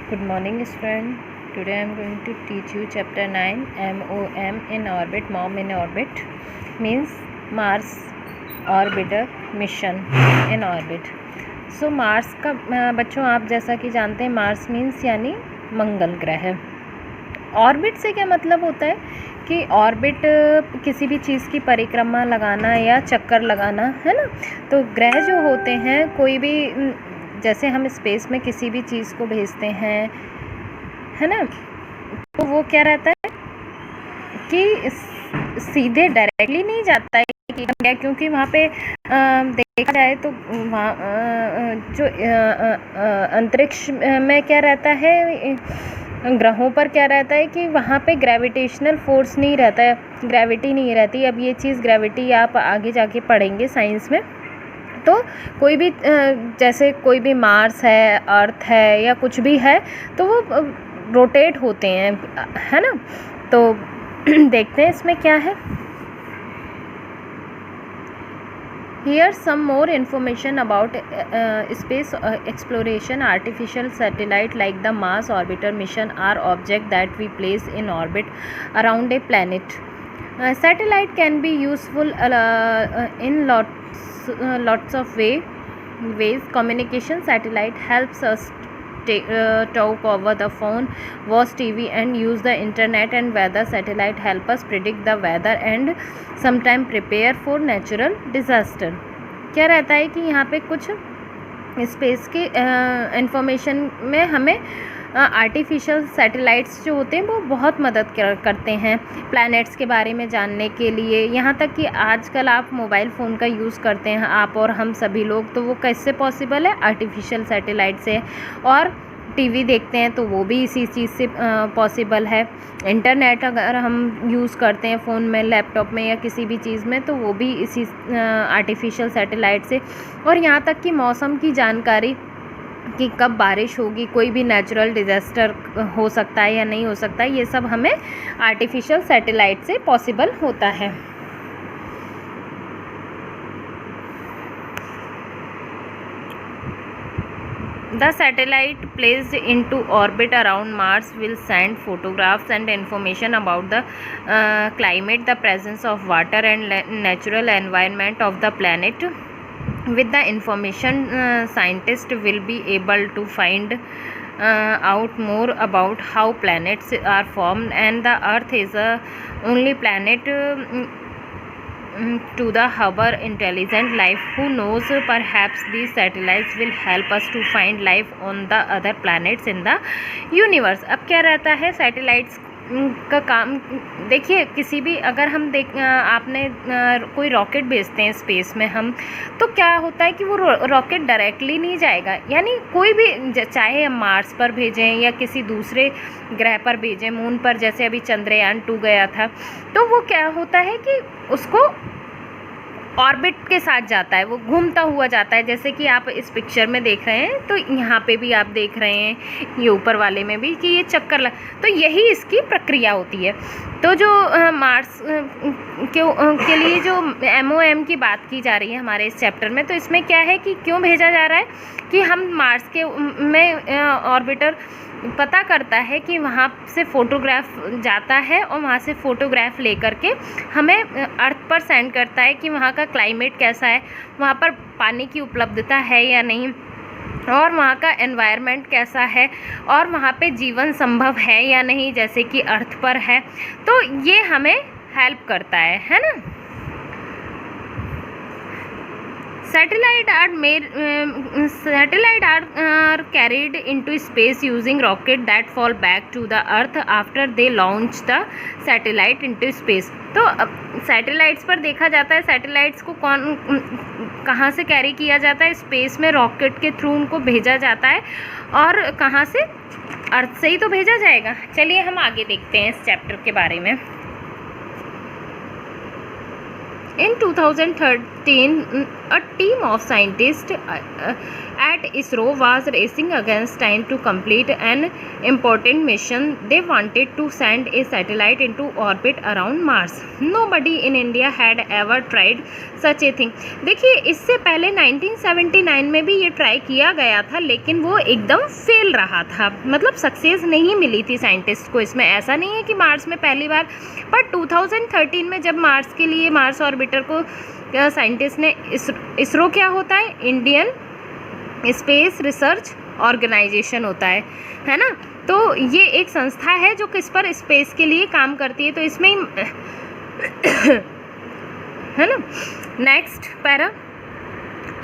Good morning, student. Today I am going to teach you chapter 9 MOM in orbit. MOM in orbit means Mars orbiter mission in orbit. So Mars का बच्चों आप जैसा कि जानते हैं Mars means यानी मंगल ग्रह। ऑर्बिट से क्या मतलब होता है कि ऑर्बिट किसी भी चीज़ की परिक्रमा लगाना या चक्कर लगाना है ना। तो ग्रह जो होते हैं कोई भी, जैसे हम स्पेस में किसी भी चीज़ को भेजते हैं है ना, तो वो क्या रहता है कि सीधे डायरेक्टली नहीं जाता है कि क्योंकि वहाँ पे देखा जाए तो वहाँ जो अंतरिक्ष में क्या रहता है, ग्रहों पर क्या रहता है कि वहाँ पे ग्रेविटेशनल फोर्स नहीं रहता है, ग्रेविटी नहीं रहती। अब ये चीज़ ग्रेविटी आप आगे जाके पढ़ेंगे साइंस में। तो कोई भी जैसे कोई भी मार्स है, अर्थ है या कुछ भी है तो वो रोटेट होते हैं है ना। तो देखते हैं इसमें क्या है। Here some more information about space exploration. Artificial satellite like the Mars orbiter mission are objects that we place in orbit around a planet. Satellite can be useful in lots of ways. Communication satellite helps us talk over the phone, watch TV and use the internet, and weather satellite help us predict the weather and sometimes prepare for natural disaster. क्या रहता है कि यहाँ पे कुछ space की information में हमें आर्टिफिशियल सैटेलाइट्स जो होते हैं वो बहुत मदद करते हैं प्लैनेट्स के बारे में जानने के लिए। यहाँ तक कि आजकल आप मोबाइल फ़ोन का यूज़ करते हैं, आप और हम सभी लोग, तो वो कैसे पॉसिबल है? आर्टिफिशियल सैटेलाइट से। और टीवी देखते हैं तो वो भी इसी चीज़ से पॉसिबल है। इंटरनेट अगर हम यूज़ करते हैं फ़ोन में, लैपटॉप में या किसी भी चीज़ में, तो वो भी इसी आर्टिफिशियल सैटेलाइट से। और यहाँ तक कि मौसम की जानकारी कि कब बारिश होगी, कोई भी नेचुरल डिज़ास्टर हो सकता है या नहीं हो सकता है, ये सब हमें आर्टिफिशियल सैटेलाइट से पॉसिबल होता है। The satellite placed into orbit around Mars will send photographs and information about the climate, the presence of water and natural environment of the planet. With the information, scientists will be able to find out more about how planets are formed, and the Earth is the only planet to the harbor intelligent life. Who knows, perhaps these satellites will help us to find life on the other planets in the universe. अब क्या रहता है satellites का काम? देखिए, किसी भी अगर हम आपने कोई रॉकेट भेजते हैं स्पेस में हम, तो क्या होता है कि वो रॉकेट डायरेक्टली नहीं जाएगा। यानी कोई भी, चाहे हम मार्स पर भेजें या किसी दूसरे ग्रह पर भेजें, मून पर, जैसे अभी चंद्रयान 2 गया था, तो वो क्या होता है कि उसको ऑर्बिट के साथ जाता है, वो घूमता हुआ जाता है। जैसे कि आप इस पिक्चर में देख रहे हैं, तो यहाँ पे भी आप देख रहे हैं, ये ऊपर वाले में भी, कि ये चक्कर तो यही इसकी प्रक्रिया होती है। तो जो मार्स के लिए जो MOM की बात की जा रही है हमारे इस चैप्टर में, तो इसमें क्या है कि क्यों भेजा जा रहा है कि हम मार्स के में ऑर्बिटर पता करता है कि वहाँ से फ़ोटोग्राफ जाता है और वहाँ से फ़ोटोग्राफ लेकर के हमें अर्थ पर सेंड करता है कि वहाँ का क्लाइमेट कैसा है, वहाँ पर पानी की उपलब्धता है या नहीं, और वहाँ का एनवायरनमेंट कैसा है, और वहाँ पे जीवन संभव है या नहीं, जैसे कि अर्थ पर है। तो ये हमें हेल्प करता है ना। Satellite are carried into space using rocket that fall back to the earth after they launch the satellite into space. तो सैटेलाइट्स पर देखा जाता है, सैटेलाइट्स को कहाँ से कैरी किया जाता है? स्पेस में रॉकेट के थ्रू उनको भेजा जाता है। और कहाँ से? अर्थ से ही तो भेजा जाएगा। चलिए हम आगे देखते हैं इस चैप्टर के बारे में। In 2013 a team of scientists at ISRO was racing against time to complete an important mission. They wanted to send a satellite into orbit around Mars. Nobody in India had ever tried such a thing. देखिए, इससे पहले 1979 में भी ये try किया गया था, लेकिन वो एकदम फेल रहा था, मतलब सक्सेस नहीं मिली थी साइंटिस्ट को इसमें। ऐसा नहीं है कि मार्स में पहली बार, पर 2013 में जब मार्स के लिए मार्स ऑर्बिटर को साइंटिस्ट ने इसरो क्या होता है, इंडियन स्पेस रिसर्च ऑर्गेनाइजेशन होता है ना। तो ये एक संस्था है जो किस पर, स्पेस के लिए काम करती है, तो इसमें है ना। Next para,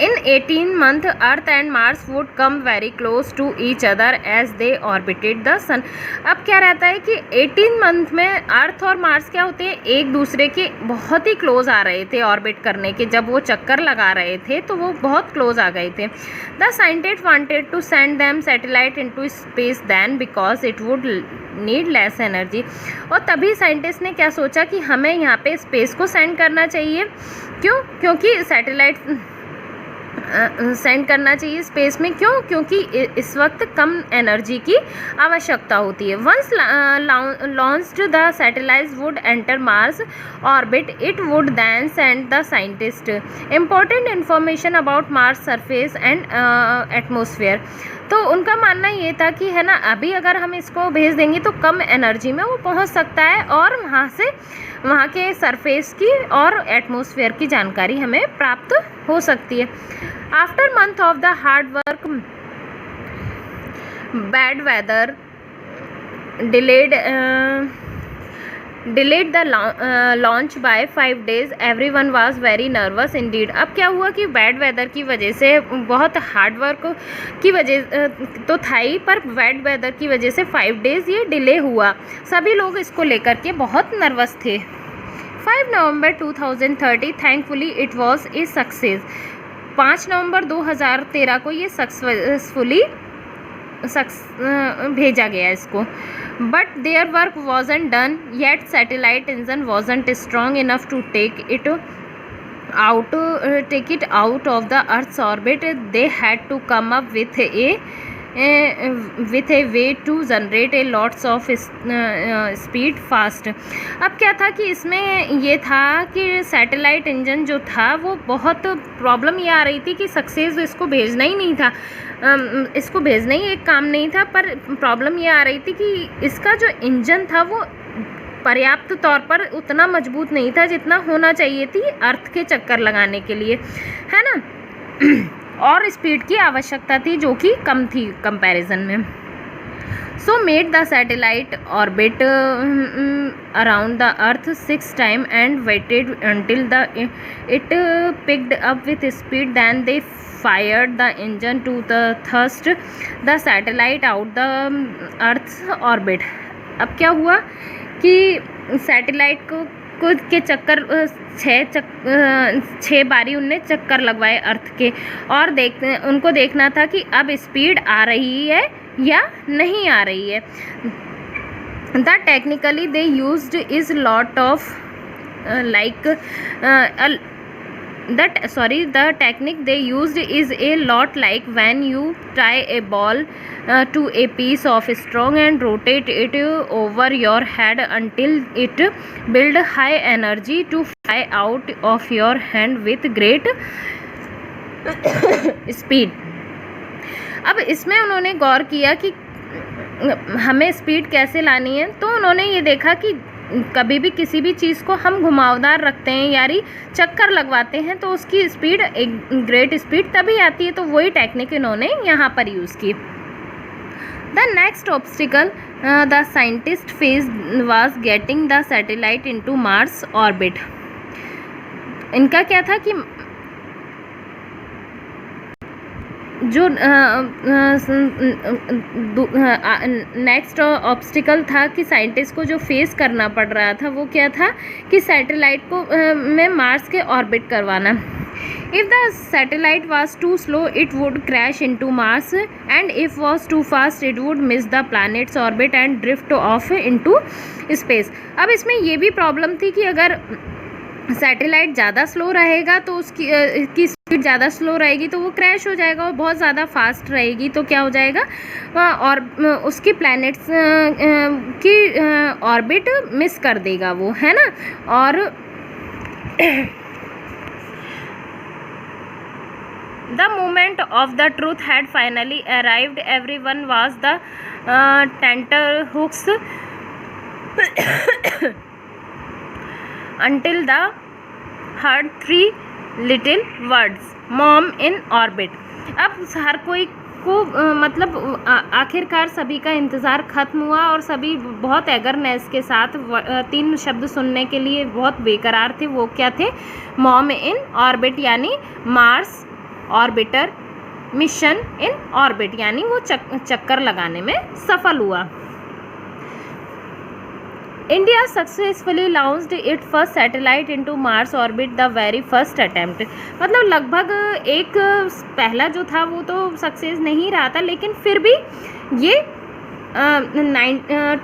In 18 months, Earth and Mars would come very close to each other as they orbited the sun. अब क्या रहता है कि 18 मंथ में अर्थ और मार्स क्या होते हैं, एक दूसरे के बहुत ही क्लोज आ रहे थे ऑर्बिट करने के। जब वो चक्कर लगा रहे थे तो वो बहुत क्लोज आ गए थे। The scientist wanted to send them satellite into space then because it would need less energy. और तभी साइंटिस्ट ने क्या सोचा कि हमें यहाँ पे स्पेस को सेंड करना चाहिए। क्यों? क्योंकि सैटेलाइट सेंड करना चाहिए स्पेस में। क्यों? क्योंकि इस वक्त कम एनर्जी की आवश्यकता होती है। Once launched the satellite would enter Mars orbit, it would then send the scientist important information about Mars surface and atmosphere. तो उनका मानना ये था कि है ना, अभी अगर हम इसको भेज देंगे तो कम एनर्जी में वो पहुंच सकता है और वहाँ से वहाँ के सरफेस की और एटमॉस्फेयर की जानकारी हमें प्राप्त हो सकती है। After month of the hard work, bad weather delayed the launch by 5 days. Everyone was very nervous indeed. अब क्या हुआ कि बैड वेदर की वजह से, बहुत हार्ड वर्क की वजह तो था ही, पर बैड वेदर की वजह से 5 डेज़ ये डिले हुआ। सभी लोग इसको लेकर के बहुत नर्वस थे। 5 November 2030 thankfully it was a success. 5 नवंबर 2013 को ये सक्सेसफुली भेजा गया इसको। But their work wasn't done yet, satellite engine wasn't strong enough to take it out of the earth's orbit. They had to come up with a way to generate a lots of speed fast. अब क्या था कि इसमें ये था कि satellite engine जो था वो बहुत प्रॉब्लम ये आ रही थी कि सक्सेस इसको भेजना ही नहीं था, इसको भेजना ही एक काम नहीं था, पर प्रॉब्लम ये आ रही थी कि इसका जो इंजन था वो पर्याप्त तौर पर उतना मजबूत नहीं था जितना होना चाहिए थी अर्थ के चक्कर लगाने के लिए, है ना। और स्पीड की आवश्यकता थी जो कि कम थी कंपैरिजन में। So made the satellite orbit around the earth 6 times and waited until it picked up with speed. Then they fired the engine to thrust the satellite out the Earth's orbit. अब क्या हुआ कि satellite को के चक्कर 6 बारी उनने चक्कर लगवाए अर्थ के, और उनको देखना था कि अब स्पीड आ रही है या नहीं आ रही है। The technically they used is lot of the technique they used is a lot like when you tie a ball to a piece of string and rotate it over your head until it build high energy to fly out of your hand with great speed. अब इसमें उन्होंने गौर किया कि हमें speed कैसे लानी है, तो उन्होंने ये देखा कि कभी भी किसी भी चीज़ को हम घुमावदार रखते हैं यानी चक्कर लगवाते हैं तो उसकी स्पीड एक ग्रेट स्पीड तभी आती है, तो वही टेक्निक इन्होंने यहाँ पर यूज़ की। The next obstacle the scientist face was getting the satellite into Mars orbit. इनका क्या था कि जो नेक्स्ट ऑब्स्टिकल था कि साइंटिस्ट को जो फेस करना पड़ रहा था वो क्या था कि सैटेलाइट को में मार्स के ऑर्बिट करवाना। If the satellite was too slow it would crash into Mars and if was too fast it would miss the planet's orbit and drift off into space. अब इसमें ये भी प्रॉब्लम थी कि अगर सैटेलाइट ज़्यादा स्लो रहेगा तो उसकी की स्पीड ज़्यादा स्लो रहेगी तो वो क्रैश हो जाएगा, और बहुत ज़्यादा फास्ट रहेगी तो क्या हो जाएगा, और उसकी प्लैनेट्स की ऑर्बिट मिस कर देगा वो, है ना। और The moment of the truth had finally arrived. Everyone was the tenterhooks until the heard three little words, "Mom in orbit." अब हर कोई को मतलब आखिरकार सभी का इंतज़ार ख़त्म हुआ और सभी बहुत एगरनेस के साथ 3 शब्द सुनने के लिए बहुत बेकरार थे। वो क्या थे? मॉम इन ऑर्बिट, यानी Mars orbiter mission in orbit, यानी वो चक्कर लगाने में सफल हुआ। India successfully launched it first satellite into Mars orbit the very first attempt. मतलब लगभग एक पहला जो था वो तो सक्सेस नहीं रहा था, लेकिन फिर भी ये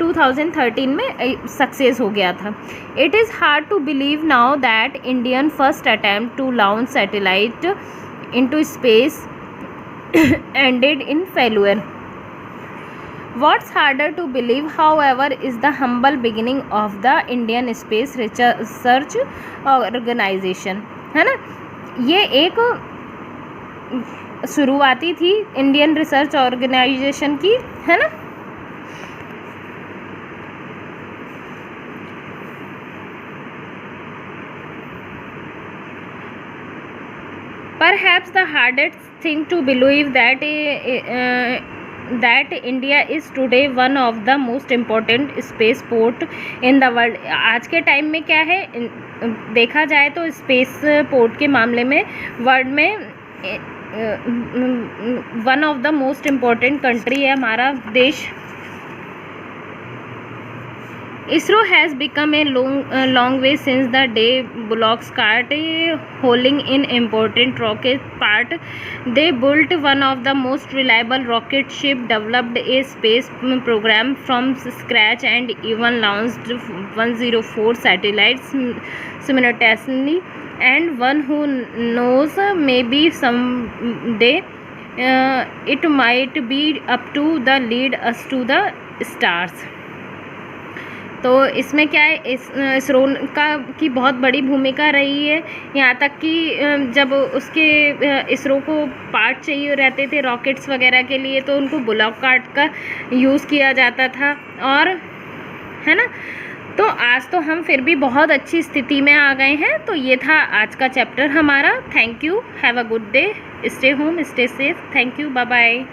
2013 में सक्सेस हो गया था। It is hard to believe now that Indian first attempt to launch satellite into space ended in failure. What's harder to believe, however, is the humble beginning of the Indian Space Research Organization, है ना। ये एक शुरुआती थी Indian research organisation की, है ना। Perhaps the hardest thing to believe that India is today one of the most important space port in the world. आज के टाइम में क्या है, देखा जाए तो स्पेस पोर्ट के मामले में वर्ल्ड में one of the most important country है हमारा देश। ISRO has become a long way since the day bullocks cart hauling in important rocket part. They built one of the most reliable rocket ship, developed a space program from scratch, and even launched 104 satellites simultaneously. And one who knows, maybe someday it might be up to the lead us to the stars. तो इसमें क्या है, इसरो की बहुत बड़ी भूमिका रही है। यहाँ तक कि जब उसके इसरो को पार्ट चाहिए रहते थे रॉकेट्स वगैरह के लिए, तो उनको बुलॉक कार्ट का यूज़ किया जाता था, और है ना। तो आज तो हम फिर भी बहुत अच्छी स्थिति में आ गए हैं। तो ये था आज का चैप्टर हमारा। Thank you, have a good day, stay home, stay safe, thank you, bye bye.